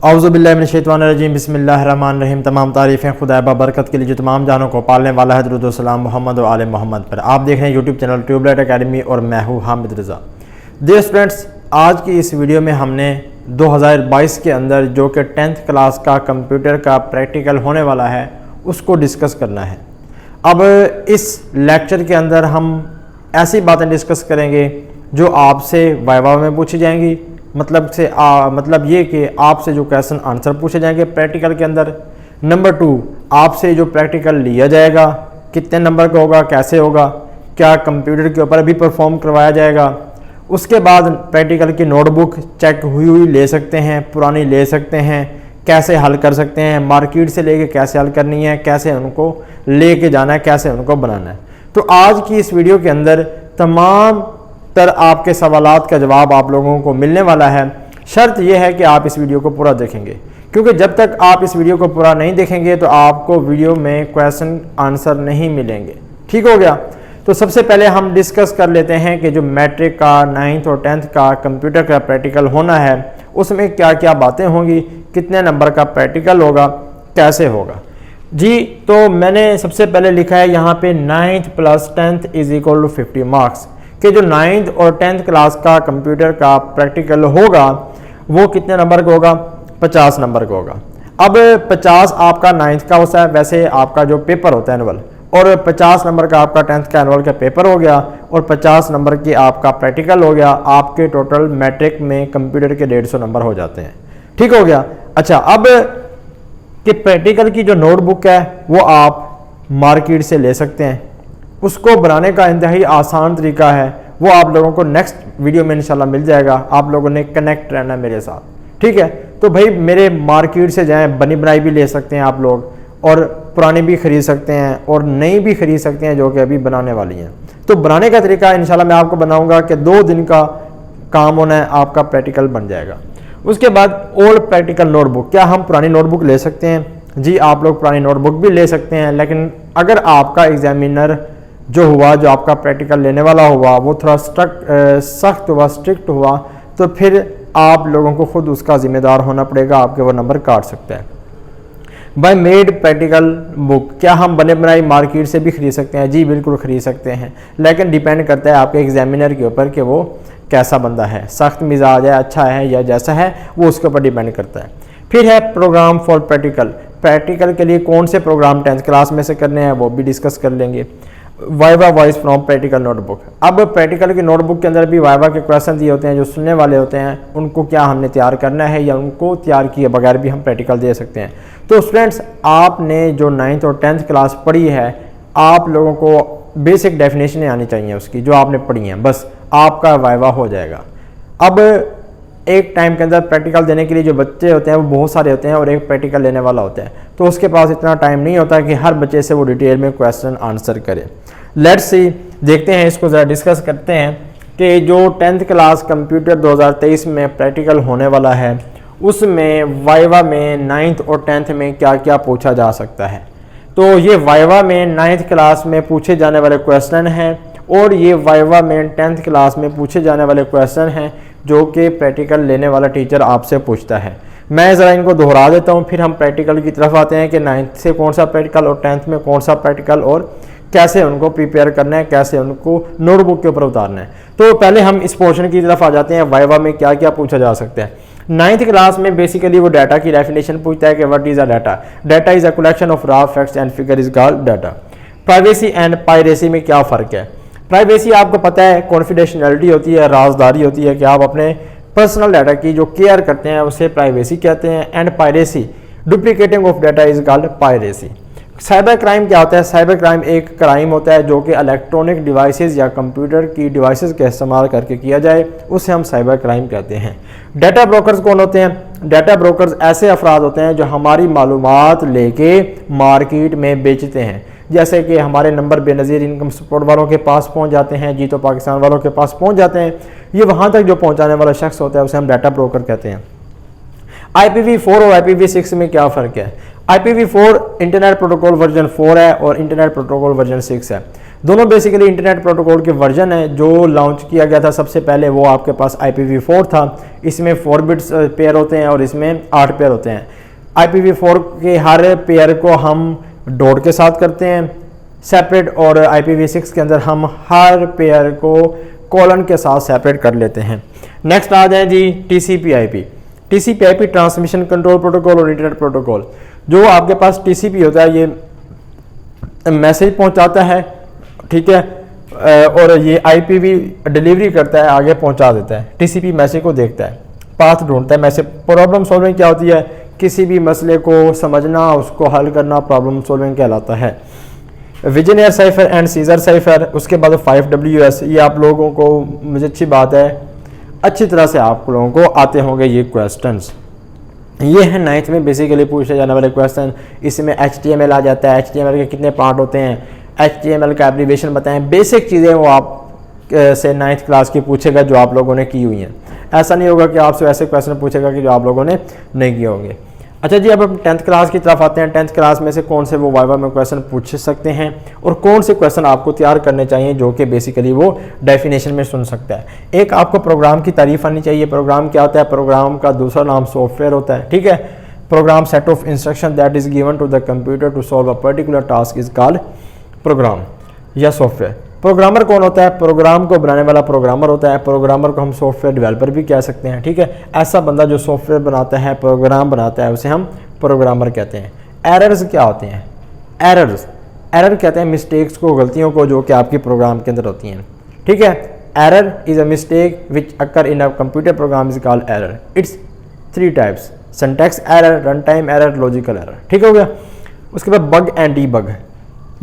औज़ुबिल्लाहिमिनश्शैतानिर्रजीम बिस्मिल्लाहिर्रहमानिर्रहीम। तमाम तारीफ़ें खुदा बरकत के लिए जो तमाम जानों को पालने वाला है। दुरूद व सलाम मोहम्मद व आले मोहम्मद पर। आप देख रहे हैं यूट्यूब चैनल ट्यूबलाइट एकेडमी और मैं हूँ हामिद रज़ा। डियर स्टूडेंट्स, आज की इस वीडियो में हमने 2022 के अंदर जो कि 10th क्लास का कंप्यूटर का प्रैक्टिकल होने वाला है उसको डिस्कस करना है। अब इस लेक्चर के अंदर हम ऐसी बातें डिस्कस करेंगे जो आपसे वाइवा में पूछी जाएंगी, मतलब ये कि आपसे जो क्वेश्चन आंसर पूछे जाएंगे प्रैक्टिकल के अंदर। नंबर 2, आपसे जो प्रैक्टिकल लिया जाएगा कितने नंबर का होगा, कैसे होगा, क्या कंप्यूटर के ऊपर भी परफॉर्म करवाया जाएगा। उसके बाद प्रैक्टिकल की नोटबुक चेक हुई ले सकते हैं, पुरानी ले सकते हैं, कैसे हल कर सकते हैं, मार्केट से लेके कैसे हल करनी है, कैसे उनको लेके जाना है, कैसे उनको बनाना है। तो आज की इस वीडियो के अंदर तमाम तर आपके सवालात का जवाब आप लोगों को मिलने वाला है। शर्त यह है कि आप इस वीडियो को पूरा देखेंगे, क्योंकि जब तक आप इस वीडियो को पूरा नहीं देखेंगे तो आपको वीडियो में क्वेश्चन आंसर नहीं मिलेंगे। ठीक हो गया। तो सबसे पहले हम डिस्कस कर लेते हैं कि जो मैट्रिक का 9th और 10th का कंप्यूटर का प्रैक्टिकल होना है उसमें क्या क्या बातें होंगी, कितने नंबर का प्रैक्टिकल होगा, कैसे होगा जी। तो मैंने सबसे पहले लिखा है यहाँ पे 9th + 10th = 50 मार्क्स कि जो 9th और 10th क्लास का कंप्यूटर का प्रैक्टिकल होगा वो कितने नंबर का होगा, 50 नंबर का होगा। अब 50 आपका 9th का होता है, वैसे आपका जो पेपर होता है एनुअल, और 50 नंबर का आपका 10th का एनुअल का पेपर हो गया और 50 नंबर की आपका प्रैक्टिकल हो गया। आपके टोटल मैट्रिक में कंप्यूटर के 150 नंबर हो जाते हैं। ठीक हो गया। अच्छा, अब कि प्रैक्टिकल की जो नोटबुक है वो आप मार्केट से ले सकते हैं। उसको बनाने का इंतहाई आसान तरीका है, वो आप लोगों को नेक्स्ट वीडियो में इंशाल्लाह मिल जाएगा। आप लोगों ने कनेक्ट रहना मेरे साथ, ठीक है। तो भाई मेरे मार्केट से जाएं, बनी बनाई भी ले सकते हैं आप लोग, और पुरानी भी खरीद सकते हैं और नई भी खरीद सकते हैं जो कि अभी बनाने वाली हैं। तो बनाने का तरीका इंशाल्लाह मैं आपको बनाऊंगा कि 2 दिन का काम होना है, आपका प्रैक्टिकल बन जाएगा। उसके बाद ओल्ड प्रैक्टिकल नोटबुक, क्या हम पुरानी नोटबुक ले सकते हैं? जी, आप लोग पुरानी नोटबुक भी ले सकते हैं, लेकिन अगर आपका एग्जामिनर जो आपका प्रैक्टिकल लेने वाला हुआ वो थोड़ा सख्त हुआ, स्ट्रिक्ट हुआ, तो फिर आप लोगों को खुद उसका जिम्मेदार होना पड़ेगा, आपके वो नंबर काट सकता है। बाय मेड प्रैक्टिकल बुक, क्या हम बने बनाई मार्केट से भी खरीद सकते हैं? जी बिल्कुल खरीद सकते हैं, लेकिन डिपेंड करता है आपके एग्जामिनर के ऊपर कि वो कैसा बंदा है, सख्त मिजाज है, अच्छा है या जैसा है, वो उसके ऊपर डिपेंड करता है। फिर है प्रोग्राम फॉर प्रैक्टिकल, प्रैक्टिकल के लिए कौन से प्रोग्राम 10th क्लास में से करने हैं वो भी डिस्कस कर लेंगे। Viva voice from practical notebook, अब प्रैक्टिकल की नोटबुक के अंदर भी वाइवा के क्वेश्चन दिए होते हैं जो सुनने वाले होते हैं, उनको क्या हमने तैयार करना है या उनको तैयार किए बगैर भी हम प्रैक्टिकल दे सकते हैं। तो स्टूडेंट्स, आपने जो 9th और 10th क्लास पढ़ी है, आप लोगों को बेसिक डेफिनेशन आनी चाहिए उसकी जो आपने पढ़ी है, बस आपका वाइवा हो जाएगा। अब एक टाइम के अंदर प्रैक्टिकल देने के लिए जो बच्चे होते हैं वो बहुत सारे होते हैं और एक प्रैक्टिकल लेने वाला होता है, तो उसके पास इतना टाइम नहीं होता कि हर बच्चे से वो डिटेल में क्वेश्चन आंसर करे। लेट्स सी, देखते हैं, इसको ज़रा डिस्कस करते हैं कि जो 10th क्लास कंप्यूटर 2023 में प्रैक्टिकल होने वाला है उसमें वाइवा में 9th और 10th में क्या क्या पूछा जा सकता है। तो ये वाइवा में 9th क्लास में पूछे जाने वाले क्वेश्चन हैं और ये वाइवा में 10th क्लास में पूछे जाने वाले क्वेश्चन हैं जो कि प्रैक्टिकल लेने वाला टीचर आपसे पूछता है। मैं ज़रा इनको दोहरा देता हूँ, फिर हम प्रैक्टिकल की तरफ आते हैं कि 9th से कौन सा प्रैक्टिकल और 10th में कौन सा प्रैक्टिकल और कैसे उनको प्रिपेयर करना है, कैसे उनको नोटबुक के ऊपर उतारना है। तो पहले हम इस पोर्शन की तरफ आ जाते हैं, वाइवा में क्या क्या पूछा जा सकता है। 9th क्लास में बेसिकली वो डाटा की डेफिनेशन पूछता है कि what is a data. Data is a collection of raw facts and figure is called data. Privacy and piracy में क्या फ़र्क है? प्राइवेसी आपको पता है कॉन्फिडेंशियलिटी होती है, राजदारी होती है कि आप अपने पर्सनल डाटा की जो केयर करते हैं उसे प्राइवेसी कहते हैं। And piracy, duplicating of data is called piracy. Cyber crime क्या होता है? साइबर क्राइम एक क्राइम होता है जो कि इलेक्ट्रॉनिक डिवाइसेस या कंप्यूटर की डिवाइसेस का इस्तेमाल करके किया जाए, उसे हम साइबर क्राइम कहते हैं। डाटा ब्रोकर्स कौन होते हैं? डाटा ब्रोकर्स ऐसे अफराद होते हैं जो हमारी मालूमात लेके मार्केट में बेचते हैं, जैसे कि हमारे नंबर बेनज़ीर इनकम सपोर्ट वालों के पास पहुंच जाते हैं, जी तो पाकिस्तान वालों के पास पहुंच जाते हैं। ये वहाँ तक जो पहुँचाने वाला शख्स होता है उसे हम डाटा ब्रोकर कहते हैं। IPv4 और IPv6 में क्या फ़र्क है? IPv4 इंटरनेट प्रोटोकॉल वर्जन 4 है और इंटरनेट प्रोटोकॉल वर्जन 6 है। दोनों बेसिकली इंटरनेट प्रोटोकॉल के वर्जन है। जो लॉन्च किया गया था सबसे पहले वो आपके पास IPv4 था। इसमें 4 बिट्स पेयर होते हैं और इसमें 8 पेयर होते हैं। IPv4 के हर पेयर को हम डॉट के साथ करते हैं सेपरेट, और IPv6 के अंदर हम हर पेयर को कॉलन के साथ सेपरेट कर लेते हैं। नेक्स्ट आ जाए जी TCP/IP। TCP/IP transmission control protocol और इंटरनेट प्रोटोकॉल। जो आपके पास TCP होता है ये मैसेज पहुंचाता है, ठीक है, और ये IPv डिलीवरी करता है, आगे पहुंचा देता है। TCP मैसेज को देखता है, पाथ ढूंढता है। मैसेज प्रॉब्लम सॉल्विंग क्या होती है, किसी भी मसले को समझना, उसको हल करना प्रॉब्लम सॉल्विंग कहलाता है। विजनियर साइफर एंड सीजर साइफर, उसके बाद 5WS। ये आप लोगों को, मुझे अच्छी बात है, अच्छी तरह से आप लोगों को आते होंगे ये क्वेश्चंस। ये है 9th में बेसिकली पूछे जाने वाले क्वेश्चन। इसमें HTML आ जाता है, HTML के कितने पार्ट होते हैं, HTML का एब्रीविएशन बताएं, बेसिक चीज़ें वो आप से 9th क्लास की पूछेगा जो आप लोगों ने की हुई हैं। ऐसा नहीं होगा कि आपसे ऐसे क्वेश्चन पूछेगा कि जो आप लोगों ने नहीं किए होंगे। अच्छा जी, अब हम 10th क्लास की तरफ आते हैं। 10th क्लास में से कौन से वो वाइवा में क्वेश्चन पूछ सकते हैं और कौन से क्वेश्चन आपको तैयार करने चाहिए जो कि बेसिकली वो डेफिनेशन में सुन सकता है। एक, आपको प्रोग्राम की तारीफ आनी चाहिए। प्रोग्राम क्या होता है, प्रोग्राम का दूसरा नाम सॉफ्टवेयर होता है, ठीक है। Program set of instruction that is given to the computer to solve a particular task is called program या सॉफ्टवेयर। प्रोग्रामर कौन होता है, प्रोग्राम को बनाने वाला प्रोग्रामर होता है। प्रोग्रामर को हम सॉफ्टवेयर डेवलपर भी कह सकते हैं, ठीक है। ऐसा बंदा जो सॉफ्टवेयर बनाता है, प्रोग्राम बनाता है, उसे हम प्रोग्रामर कहते हैं। एरर्स क्या होते हैं, एरर कहते हैं मिस्टेक्स को, गलतियों को जो कि आपके प्रोग्राम के अंदर होती हैं, ठीक है। Error is a mistake which occur in a computer program is called error. It's 3 types, syntax error, run time error, logical error, ठीक हो गया। उसके बाद बग एंड डीबग।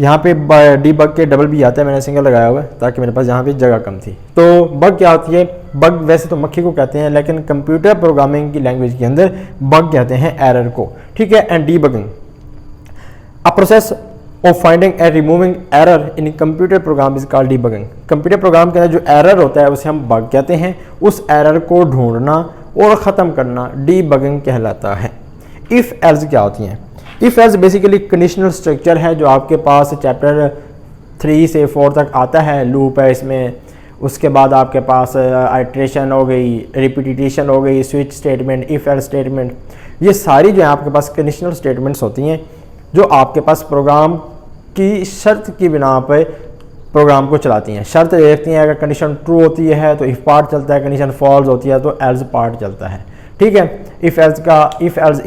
यहाँ पे डीबग के डबल भी आता है, मैंने सिंगल लगाया हुआ है ताकि मेरे पास यहाँ पे जगह कम थी। तो बग क्या होती है, बग वैसे तो मक्खी को कहते हैं, लेकिन कंप्यूटर प्रोग्रामिंग की लैंग्वेज के अंदर बग कहते हैं एरर को, ठीक है। And debugging, a process of finding and removing error in computer program is called debugging. Computer program के अंदर जो एरर होता है उसे हम बग कहते हैं। उस एरर को ढूंढना और ख़त्म करना डीबगिंग कहलाता है। इफ़ एल्स क्या होती हैं, if else basically conditional structure है जो आपके पास चैप्टर 3 से 4 तक आता है। लूप है इसमें, उसके बाद आपके पास आइट्रेशन हो गई, रिपीटिशन हो गई, switch statement, if else statement, ये सारी जो है आपके पास कंडीशनल स्टेटमेंट्स होती हैं जो आपके पास प्रोग्राम की शर्त की बिना पर प्रोग्राम को चलाती हैं। शर्त देखती हैं, अगर कंडीशन ट्रू होती है तो इफ़ पार्ट चलता है, कंडीशन फॉल्स होती है तो एल्स पार्ट चलता है, ठीक है। इफ़ एल्स का इफ़ एल्स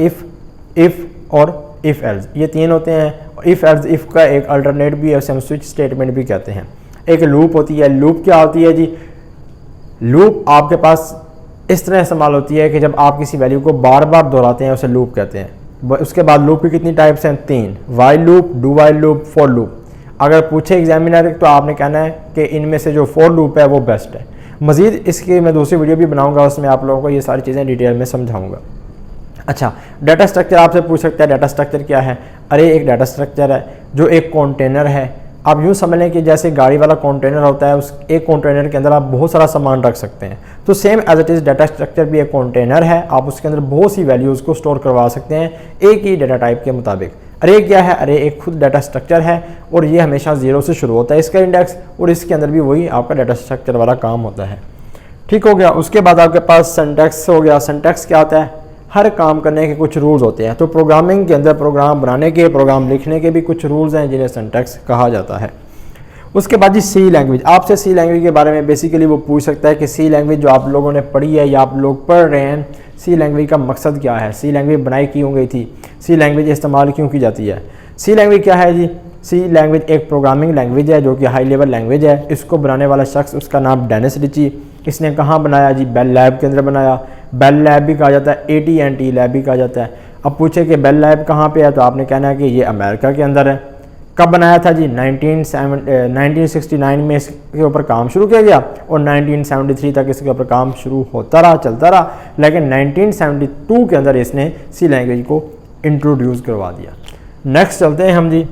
इफ़ और इफ़ एल्स ये 3 होते हैं। इफ़ एल्स इफ़ का एक अल्टरनेट भी है, उसे हम स्विच स्टेटमेंट भी कहते हैं। एक लूप होती है। लूप क्या होती है जी, लूप आपके पास इस तरह इस्तेमाल होती है कि जब आप किसी वैल्यू को बार बार दोहराते हैं उसे लूप कहते हैं। उसके बाद लूप की कितनी टाइप्स हैं, 3, while loop, do while loop, for loop. अगर पूछे एग्जामिनर तो आपने कहना है कि इनमें से जो फॉर लूप है वो बेस्ट है। मज़ीद इसकी मैं दूसरी वीडियो भी बनाऊंगा, उसमें आप लोगों को ये सारी चीज़ें डिटेल में समझाऊंगा। अच्छा, डाटा स्ट्रक्चर आपसे पूछ सकता है, डाटा स्ट्रक्चर क्या है। अरे एक डाटा स्ट्रक्चर है जो एक कंटेनर है। आप यूँ समझ लें कि जैसे गाड़ी वाला कंटेनर होता है, उस एक कंटेनर के अंदर आप बहुत सारा सामान रख सकते हैं। तो same as it is data structure भी एक कंटेनर है, आप उसके अंदर बहुत सी वैल्यूज़ को स्टोर करवा सकते हैं एक ही डाटा टाइप के मुताबिक। अरे क्या है, अरे एक खुद डाटा स्ट्रक्चर है और ये हमेशा 0 से शुरू होता है इसका इंडेक्स, और इसके अंदर भी वही आपका डाटा स्ट्रक्चर वाला काम होता है, ठीक हो गया। उसके बाद आपके पास सिंटैक्स हो गया। सिंटैक्स क्या होता है, हर काम करने के कुछ रूल्स होते हैं। तो प्रोग्रामिंग के अंदर प्रोग्राम बनाने के, प्रोग्राम लिखने के भी कुछ रूल्स हैं जिन्हें सिंटैक्स कहा जाता है। उसके बाद जी सी लैंग्वेज। आपसे सी लैंग्वेज के बारे में बेसिकली वो पूछ सकता है कि सी लैंग्वेज जो आप लोगों ने पढ़ी है या आप लोग पढ़ रहे हैं, सी लैंग्वेज का मकसद क्या है, सी लैंग्वेज बनाई क्यों गई थी, सी लैंग्वेज इस्तेमाल क्यों की जाती है। सी लैंग्वेज क्या है जी, सी लैंग्वेज एक प्रोग्रामिंग लैंग्वेज है जो कि हाई लेवल लैंग्वेज है। इसको बनाने वाला शख्स, उसका नाम डेनिस रिची, इसने कहाँ बनाया जी, बेल लैब के अंदर बनाया। बेल लैब भी कहा जाता है, AT&T लैब भी कहा जाता है। अब पूछे कि बेल लैब कहाँ पे है तो आपने कहना है कि ये अमेरिका के अंदर है। कब बनाया था जी, 1969 में इसके ऊपर काम शुरू किया गया और 1973 तक इसके ऊपर काम शुरू होता रहा, चलता रहा। लेकिन 1972 के अंदर इसने सी लैंग्वेज को इंट्रोड्यूस करवा दिया। नेक्स्ट चलते हैं हम जी,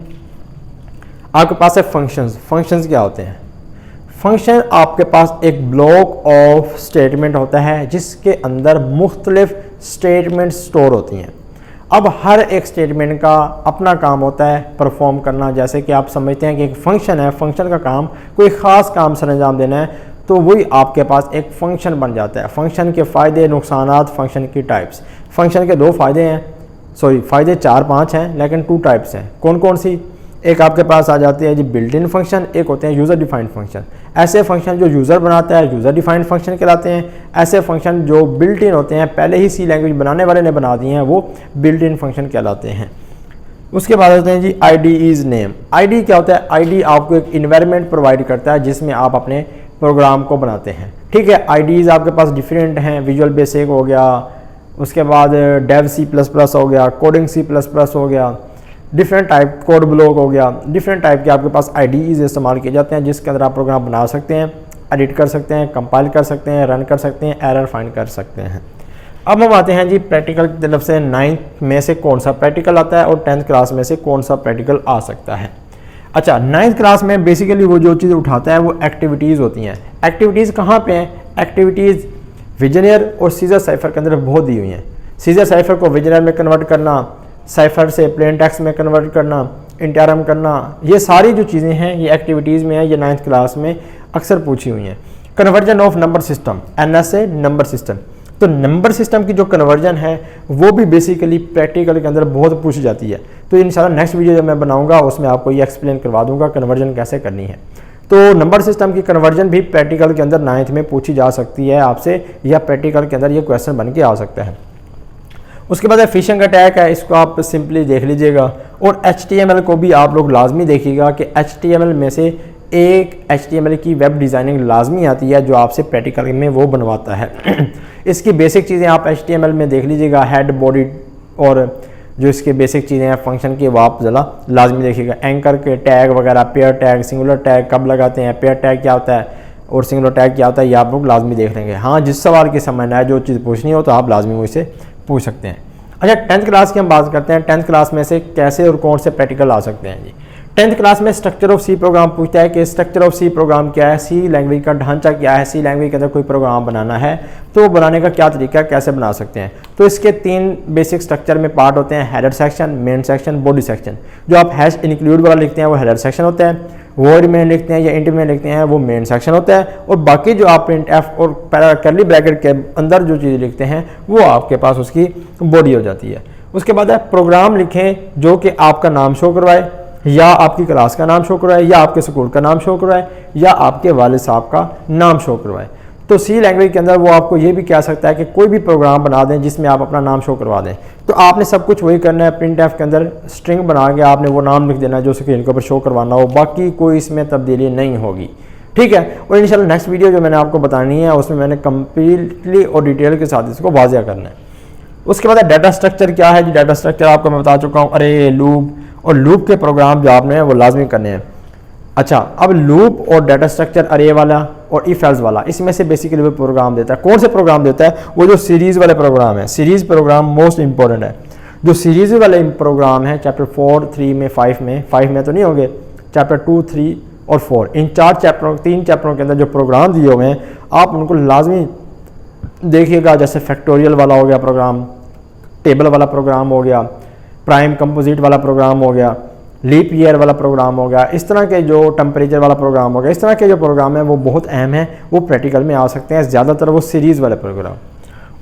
आपके पास है फंक्शंस। फंक्शंस क्या होते हैं, फंक्शन आपके पास एक ब्लॉक ऑफ स्टेटमेंट होता है जिसके अंदर मुख्तलिफ स्टेटमेंट स्टोर होती हैं। अब हर एक स्टेटमेंट का अपना काम होता है परफॉर्म करना। जैसे कि आप समझते हैं कि एक फंक्शन है, फंक्शन का काम कोई ख़ास काम सरंजाम देना है, तो वही आपके पास एक फ़ंक्शन बन जाता है। फंक्शन के फ़ायदे, नुकसानात, फंक्शन की टाइप्स। फंक्शन के 2 फ़ायदे हैं, फ़ायदे 4-5 हैं, लेकिन 2 टाइप्स हैं। कौन कौन सी? एक आपके पास आ जाती है जी बिल्ट इन फंक्शन, एक होते हैं यूज़र डिफाइंड फंक्शन। ऐसे फंक्शन जो यूज़र बनाता है यूज़र डिफाइंड फंक्शन कहलाते हैं। ऐसे फंक्शन जो बिल्ट इन होते हैं, पहले ही सी लैंग्वेज बनाने वाले ने बना दिए हैं, वो बिल्ट इन फंक्शन कहलाते हैं। उसके बाद होते हैं जी IDE's नेम। ID क्या होता है? ID आपको एक इन्वायरमेंट प्रोवाइड करता है जिसमें आप अपने प्रोग्राम को बनाते हैं। ठीक है, IDE's आपके पास डिफरेंट हैं। विजुअल बेसिक हो गया, उसके बाद डेव C++ हो गया, कोडिंग C++ हो गया, डिफरेंट टाइप कोड ब्लॉक हो गया, डिफरेंट टाइप के आपके पास IDE's इस्तेमाल किए जाते हैं जिसके अंदर आप प्रोग्राम बना सकते हैं, एडिट कर सकते हैं, कंपाइल कर सकते हैं, रन कर सकते हैं, एरर फाइंड कर सकते हैं। अब हम आते हैं जी प्रैक्टिकल की तरफ से। 9th में से कौन सा प्रैक्टिकल आता है और 10th क्लास में से कौन सा प्रैक्टिकल आ सकता है। अच्छा, 9th क्लास में बेसिकली वो जो चीज़ उठाता है वो एक्टिविटीज़ होती हैं। एक्टिविटीज़ कहाँ पे हैं? एक्टिविटीज़ विजनियर और सीजर साइफर के अंदर बहुत दी हुई हैं। सीजर साइफर को विजनियर में कन्वर्ट करना, साइफर से प्लेन टेक्स्ट में कन्वर्ट करना, इंटरम करना, ये सारी जो चीज़ें हैं ये एक्टिविटीज़ में है। ये 9th क्लास में अक्सर पूछी हुई हैं। Conversion of number system, NS से नंबर सिस्टम। तो नंबर सिस्टम की जो कन्वर्जन है वो भी बेसिकली प्रैक्टिकल के अंदर बहुत पूछी जाती है। तो इंशाल्लाह नेक्स्ट वीडियो जब मैं बनाऊंगा उसमें आपको ये एक्सप्लेन करवा दूंगा कन्वर्जन कैसे करनी है। तो नंबर सिस्टम की कन्वर्जन भी प्रैक्टिकल के अंदर 9th में पूछी जा सकती है आपसे, या प्रैक्टिकल के अंदर ये क्वेश्चन बन के आ सकता है। उसके बाद फिशिंग अटैक है, इसको आप सिंपली देख लीजिएगा। और HTML को भी आप लोग लाजमी देखिएगा कि HTML में से एक HTML की वेब डिज़ाइनिंग लाजमी आती है जो आपसे प्रैक्टिकल में वो बनवाता है। इसकी बेसिक चीज़ें आप HTML में देख लीजिएगा, हेड, बॉडी और जो इसके बेसिक चीज़ें हैं फंक्शन की, वो आप ज़रा लाजमी देखिएगा। एंकर के टैग वगैरह, पेयर टैग, सिंगुलर टैग कब लगाते हैं, पेयर टैग क्या होता है और सिंगुलर टैग क्या होता है, ये आप लोग लाजमी देख लेंगे। हाँ, जिस सवाल की समझना है, जो चीज़ पूछनी हो तो आप लाजमी मुझसे पूछ सकते हैं। अच्छा, 10th क्लास की हम बात करते हैं। 10th क्लास में से कैसे और कौन से प्रैक्टिकल आ सकते हैं जी। 10th क्लास में स्ट्रक्चर ऑफ सी प्रोग्राम पूछता है कि स्ट्रक्चर ऑफ सी प्रोग्राम क्या है, सी लैंग्वेज का ढांचा क्या है, सी लैंग्वेज के अंदर कोई प्रोग्राम बनाना है तो बनाने का क्या तरीका है, कैसे बना सकते हैं। तो इसके 3 बेसिक स्ट्रक्चर में पार्ट होते हैं, header section, main section, body section. जो आप हैश इंक्लूड वाला लिखते हैं वो हेडर सेक्शन होता है, वर्ड में लिखते हैं या इंट में लिखते हैं वो मेन सेक्शन होता है, और बाकी जो आप प्रिंट एफ और कर्ली ब्रैकेट के अंदर जो चीज़ें लिखते हैं वो आपके पास उसकी बॉडी हो जाती है। उसके बाद प्रोग्राम लिखें जो कि आपका नाम शो करवाए, या आपकी क्लास का नाम शो करवाए, या आपके स्कूल का नाम शो करवाए, या आपके वालिद साहब का नाम शो करवाए। तो सी लैंग्वेज के अंदर वो आपको ये भी कह सकता है कि कोई भी प्रोग्राम बना दें जिसमें आप अपना नाम शो करवा दें। तो आपने सब कुछ वही करना है, प्रिंट एफ के अंदर स्ट्रिंग बना के आपने वो नाम लिख देना है जो स्क्रीन के ऊपर शो करवाना हो, बाकी कोई इसमें तब्दीली नहीं होगी। ठीक है, और इंशाल्लाह नेक्स्ट वीडियो जो मैंने आपको बतानी है उसमें मैंने कम्प्लीटली और डिटेल के साथ इसको वाज़ेह करना है। उसके बाद डाटा स्ट्रक्चर क्या है जी। डाटा स्ट्रक्चर आपको मैं बता चुका हूँ, अरे, लूप और लूप के प्रोग्राम जो आपने वो लाजमी करने हैं। अच्छा, अब लूप और डाटा स्ट्रक्चर, अरे वाला और इफ एल्स वाला, इसमें से बेसिकली वो प्रोग्राम देता है। कौन से प्रोग्राम देता है? वो जो सीरीज़ वाले प्रोग्राम है। सीरीज़ प्रोग्राम मोस्ट इंपॉर्टेंट है। जो सीरीज़ वाले प्रोग्राम है चैप्टर 4, 3 में, 5 में तो नहीं होंगे, चैप्टर 2, 3 और 4, इन 3 चैप्टरों के अंदर जो प्रोग्राम दिए हुए हैं आप उनको लाजमी देखिएगा। जैसे फैक्टोरियल वाला हो गया प्रोग्राम, टेबल वाला प्रोग्राम हो गया, प्राइम कंपोजिट वाला प्रोग्राम हो गया, लीप ईयर वाला प्रोग्राम हो गया, इस तरह के जो टेम्परेचर वाला प्रोग्राम हो गया, इस तरह के जो प्रोग्राम है वो बहुत अहम है, वो प्रैक्टिकल में आ सकते हैं, ज़्यादातर वो सीरीज़ वाले प्रोग्राम।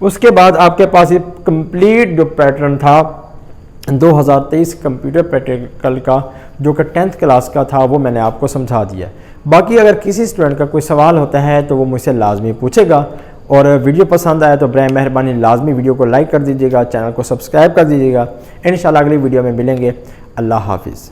उसके बाद आपके पास ये कंप्लीट जो पैटर्न था 2023 कंप्यूटर प्रैक्टिकल का जो कि 10th क्लास का था वो मैंने आपको समझा दिया। बाकी अगर किसी स्टूडेंट का कोई सवाल होता है तो वो मुझसे लाजमी पूछेगा, और वीडियो पसंद आया तो बराए मेहरबानी लाजमी वीडियो को लाइक कर दीजिएगा, चैनल को सब्सक्राइब कर दीजिएगा। इंशाल्लाह अगली वीडियो में मिलेंगे। अल्लाह हाफिज़।